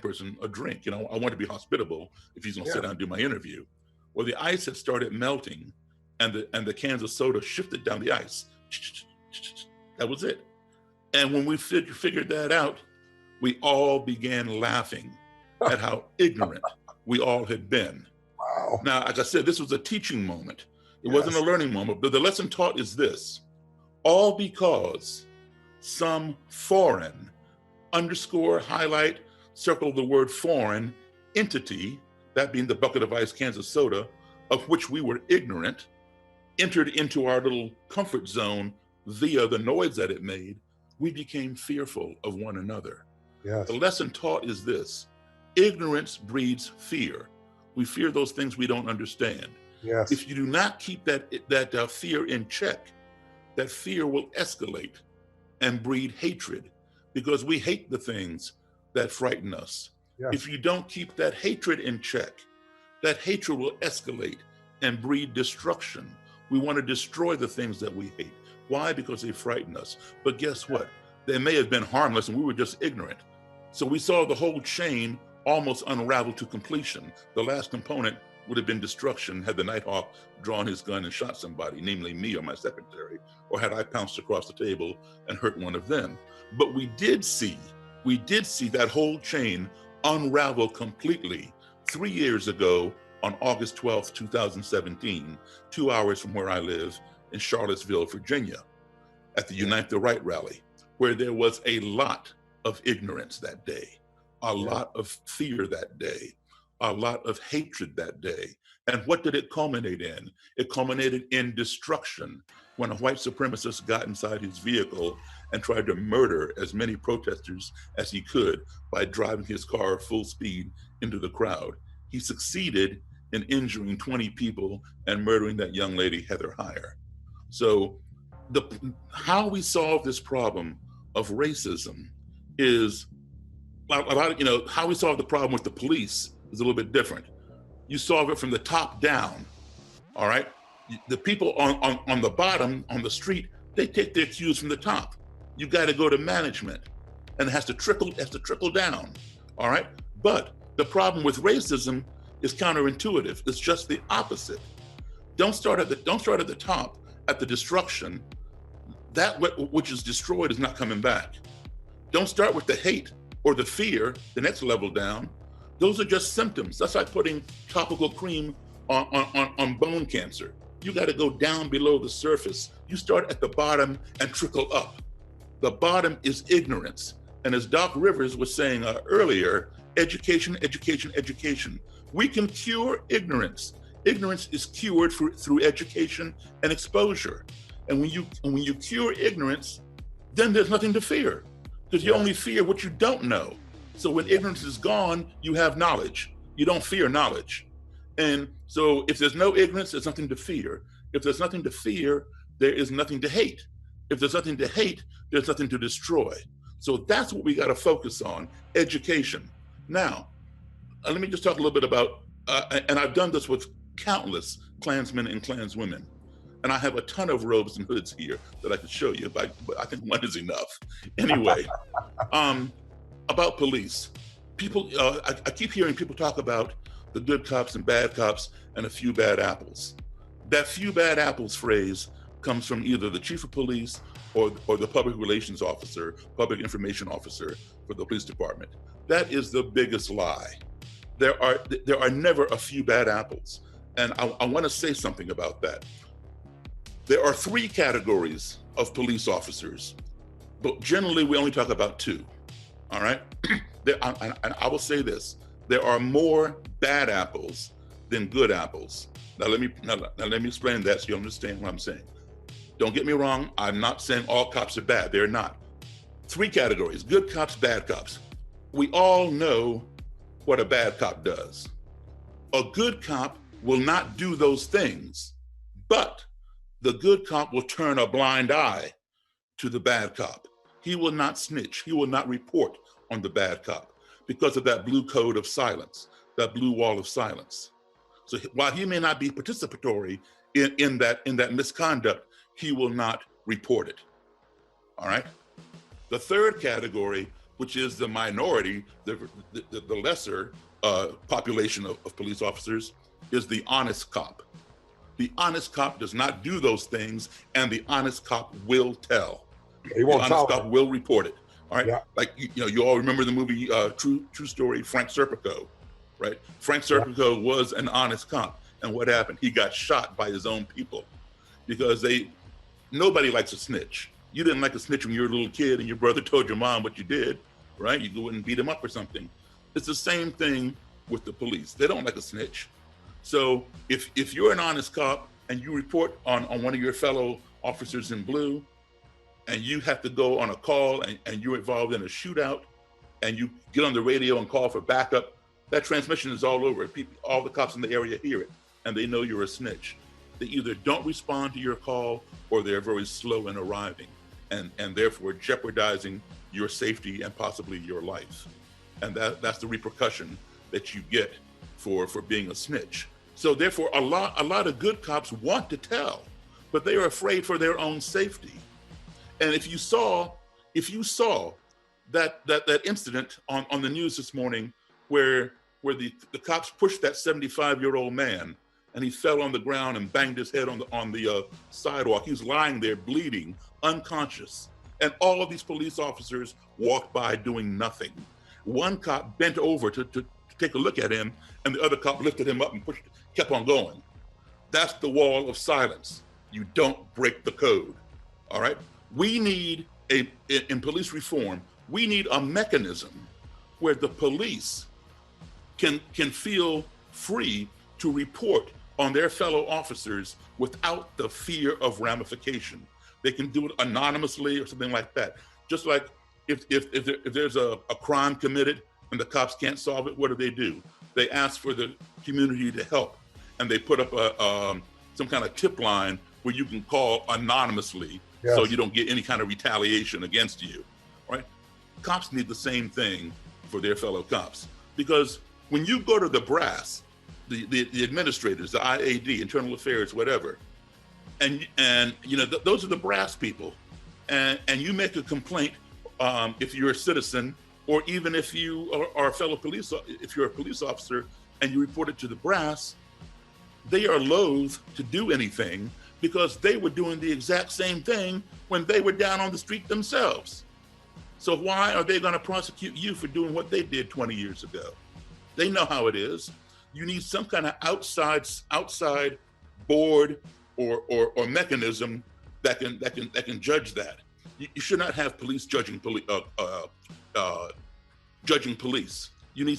person a drink. You know, I want to be hospitable if he's going to sit down and do my interview. Well, the ice had started melting, and the cans of soda shifted down the ice. That was it. And when we figured that out, we all began laughing at how ignorant we all had been. Wow. Now, like I said, this was a teaching moment. It wasn't a learning moment, but the lesson taught is this: all because some foreign, underscore, highlight, circle the word foreign, entity, that being the bucket of ice cans of soda, of which we were ignorant, entered into our little comfort zone via the noise that it made, we became fearful of one another. Yes. The lesson taught is this: ignorance breeds fear. We fear those things we don't understand. Yes. If you do not keep that fear in check, that fear will escalate and breed hatred, because we hate the things that frighten us. Yes. If you don't keep that hatred in check, that hatred will escalate and breed destruction. We want to destroy the things that we hate. Why? Because they frighten us. But guess what? They may have been harmless and we were just ignorant. So we saw the whole chain almost unravel to completion. The last component would have been destruction had the Nighthawk drawn his gun and shot somebody, namely me or my secretary, or had I pounced across the table and hurt one of them. But we did see that whole chain unravel completely 3 years ago on August 12th, 2017, 2 hours from where I live in Charlottesville, Virginia, at the Unite the Right rally, where there was a lot of ignorance that day, a lot of fear that day, a lot of hatred that day. And what did it culminate in? It culminated in destruction when a white supremacist got inside his vehicle and tried to murder as many protesters as he could by driving his car full speed into the crowd. He succeeded in injuring 20 people and murdering that young lady, Heather Heyer. So how we solve this problem of racism is how we solve the problem with the police is a little bit different. You solve it from the top down, all right? The people on the bottom, on the street, they take their cues from the top. You got to go to management, and it has to trickle down, all right? But the problem with racism is counterintuitive. It's just the opposite. Don't start at the top, at the destruction. That which is destroyed is not coming back. Don't start with the hate or the fear, the next level down. Those are just symptoms. That's like putting topical cream on bone cancer. You got to go down below the surface. You start at the bottom and trickle up. The bottom is ignorance. And as Doc Rivers was saying earlier, education, education, education. We can cure ignorance. Ignorance is cured through education and exposure. And when you cure ignorance, then there's nothing to fear, because you only fear what you don't know. So when ignorance is gone, you have knowledge. You don't fear knowledge. And so if there's no ignorance, there's nothing to fear. If there's nothing to fear, there is nothing to hate. If there's nothing to hate, there's nothing to destroy. So that's what we got to focus on, education. Now, let me just talk a little bit about, and I've done this with countless Klansmen and Klanswomen. And I have a ton of robes and hoods here that I could show you, but I think one is enough. Anyway, about police. People, I keep hearing people talk about the good cops and bad cops and a few bad apples. That few bad apples phrase comes from either the chief of police or the public relations officer, public information officer for the police department. That is the biggest lie. There are never a few bad apples. And I want to say something about that. There are 3 categories of police officers, but generally we only talk about 2, all right? And I will say this, there are more bad apples than good apples. Now let me explain that so you understand what I'm saying. Don't get me wrong, I'm not saying all cops are bad, they're not. 3 categories, good cops, bad cops. We all know what a bad cop does. A good cop will not do those things, but the good cop will turn a blind eye to the bad cop. He will not snitch. He will not report on the bad cop because of that blue code of silence, that blue wall of silence. So while he may not be participatory in that misconduct, he will not report it. All right? The third category which is the minority, the lesser population of police officers, is the honest cop. The honest cop does not do those things, and the honest cop will tell. He won't the tell honest cop will report it. All right. Yeah. Like, you all remember the movie True Story, Frank Serpico, right? Frank Serpico was an honest cop. And what happened? He got shot by his own people because nobody likes a snitch. You didn't like a snitch when you were a little kid and your brother told your mom what you did, right? You go and beat him up or something. It's the same thing with the police. They don't like a snitch. So if you're an honest cop and you report on one of your fellow officers in blue, and you have to go on a call and you're involved in a shootout, and you get on the radio and call for backup, that transmission is all over. All the cops in the area hear it, and they know you're a snitch. They either don't respond to your call or they're very slow in arriving, and therefore jeopardizing your safety and possibly your life. And that's the repercussion that you get for being a snitch. So therefore, a lot of good cops want to tell, but they are afraid for their own safety. And if you saw that incident on the news this morning where the cops pushed that 75-year-old man and he fell on the ground and banged his head on the sidewalk. He was lying there bleeding, unconscious. And all of these police officers walked by doing nothing. One cop bent over to take a look at him, and the other cop lifted him up and kept on going. That's the wall of silence. You don't break the code, all right? We need in police reform, we need a mechanism where the police can feel free to report on their fellow officers without the fear of ramification. They can do it anonymously or something like that. Just like if there's a crime committed and the cops can't solve it, what do? They ask for the community to help, and they put up some kind of tip line where you can call anonymously. Yes. So you don't get any kind of retaliation against you, right? Cops need the same thing for their fellow cops, because when you go to the brass, the administrators, the IAD, internal affairs, whatever, and those are the brass people, and you make a complaint if you're a citizen, or even if you are a fellow if you're a police officer and you report it to the brass, they are loath to do anything because they were doing the exact same thing when they were down on the street themselves. So why are they going to prosecute you for doing what they did 20 years ago? They know how it is. You need some kind of outside board or mechanism that can judge that. You should not have police judging police. You need